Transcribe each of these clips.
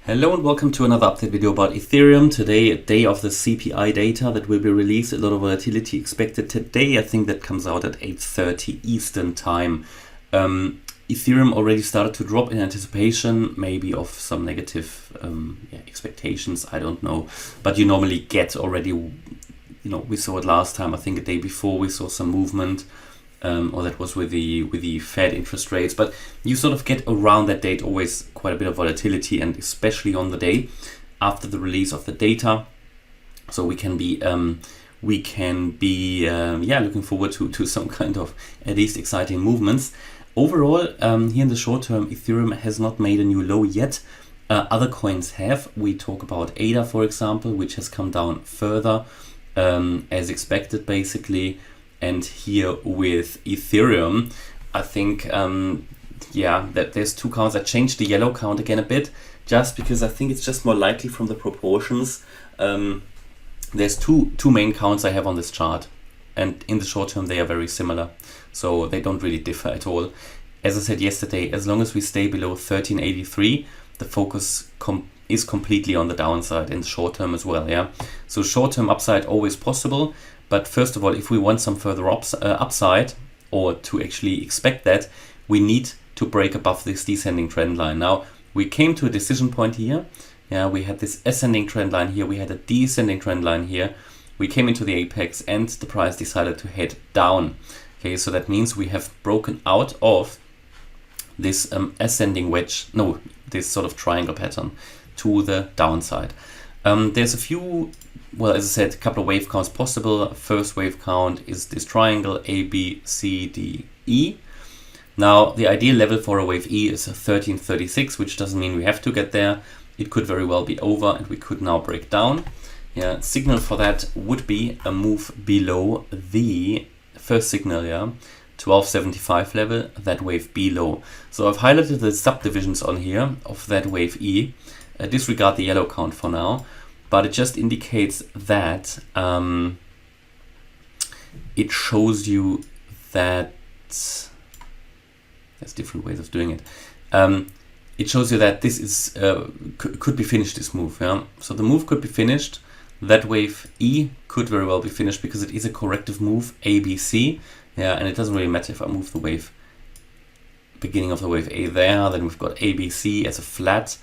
Hello and welcome to another update video about Ethereum. Today, a day of the CPI data that will be released. A lot of volatility expected today. I think that comes out at 8:30 Eastern time. Ethereum already started to drop in anticipation, maybe of some negative expectations. I don't know, but you normally get already. We saw it last time. I think a day before we saw some movement. Or that was with the Fed interest rates, but you sort of get around that date always quite a bit of volatility, and especially on the day after the release of the data. So we can be looking forward to some kind of at least exciting movements. Overall, here in the short term, Ethereum has not made a new low yet. Other coins have. We talk about ADA, for example, which has come down further as expected, basically. And here with Ethereum, I think, that there's two counts. I changed the yellow count again a bit, just because I think it's just more likely from the proportions. There's two main counts I have on this chart, and in the short term they are very similar, so they don't really differ at all. As I said yesterday, as long as we stay below 1383, the focus is completely on the downside in the short term as well. Yeah, so short term upside always possible. But first of all, if we want some further upside, or to actually expect that, we need to break above this descending trend line. Now, we came to a decision point here. Yeah, we had this ascending trend line here. We had a descending trend line here. We came into the apex and the price decided to head down. Okay, so that means we have broken out of this ascending wedge, this sort of triangle pattern to the downside. There's a few, as I said, a couple of wave counts possible. First wave count is this triangle A, B, C, D, E. Now, the ideal level for a wave E is 1336, which doesn't mean we have to get there. It could very well be over and we could now break down. Yeah, signal for that would be a move below the first signal, 1275 level, that wave below. So I've highlighted the subdivisions on here of that wave E. Disregard the yellow count for now, but it just indicates that it shows you that there's different ways of doing it. It shows you that this is could be finished, this move. Yeah, so the move could be finished. That wave E could very well be finished because it is a corrective move, A, B, C. Yeah, and it doesn't really matter if I move the wave beginning of the wave A there, then we've got A, B, C as a flat.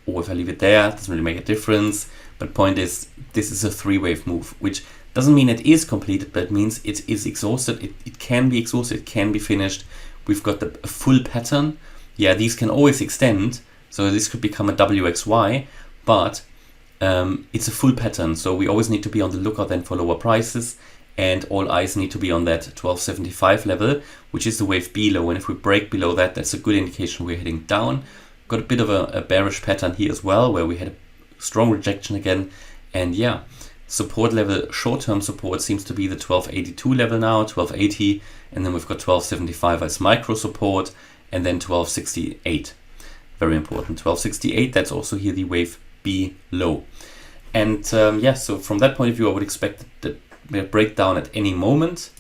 Or if I leave it there, it doesn't really make a difference. But point is, this is a three-wave move, which doesn't mean it is completed, but it means it is exhausted. It can be exhausted, it can be finished. We've got a full pattern. Yeah, these can always extend, so this could become a WXY, but it's a full pattern. So we always need to be on the lookout then for lower prices, and all eyes need to be on that 1275 level, which is the wave below. And if we break below that, that's a good indication we're heading down. Got a bit of a bearish pattern here as well, where we had a strong rejection again. And yeah, support level, short-term support seems to be the 1282 level now, 1280. And then we've got 1275 as micro support, and then 1268. Very important, 1268, that's also here the wave below. And so from that point of view, I would expect that we break down at any moment.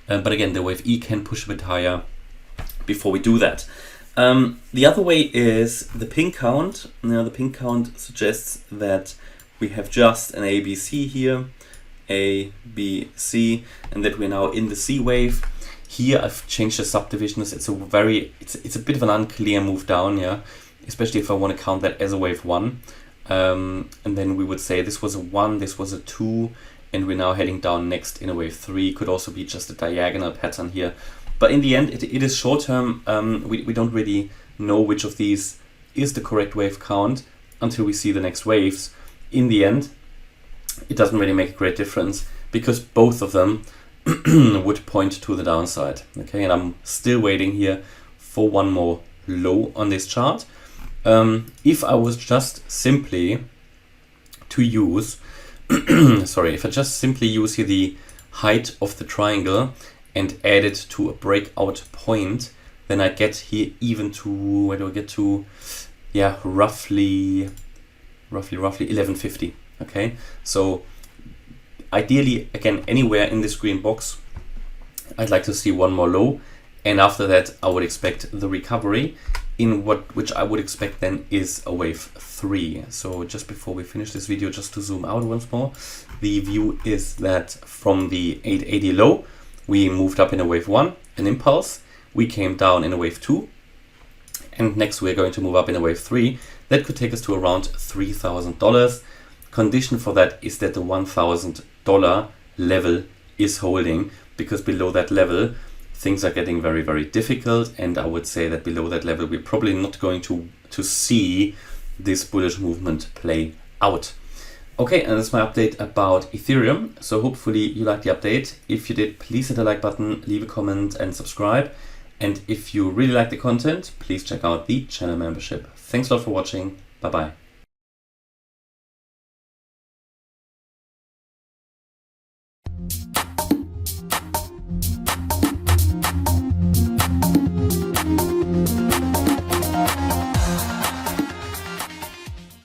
But again, the wave E can push a bit higher before we do that. The other way is the pin count. Now, the pin count suggests that we have just an ABC here, A, B, C, and that we're now in the C wave. Here, I've changed the subdivisions. It's a bit of an unclear move down, especially if I want to count that as a wave 1. And then we would say this was a 1, this was a 2, and we're now heading down next in a wave 3. Could also be just a diagonal pattern here. But in the end, it is short term. We don't really know which of these is the correct wave count until we see the next waves. In the end, it doesn't really make a great difference because both of them would point to the downside. Okay, and I'm still waiting here for one more low on this chart. If I was just simply to use, if I just simply use here the height of the triangle and add it to a breakout point, then I get here even to, where do I get to? Yeah, roughly 1150. Okay, so ideally, again, anywhere in this green box, I'd like to see one more low, and after that, I would expect the recovery. which I would expect then is a wave 3. So just before we finish this video, just to zoom out once more, the view is that from the 880 low, we moved up in a wave 1, an impulse. We came down in a wave 2, and next we're going to move up in a wave 3. That could take us to around $3,000. Condition for that is that the $1,000 level is holding, because below that level things are getting very, very difficult, and I would say that below that level we're probably not going to see this bullish movement play out. Okay, and that's my update about Ethereum. So hopefully you liked the update. If you did, please hit the like button, leave a comment and subscribe. And if you really like the content, please check out the channel membership. Thanks a lot for watching. Bye bye.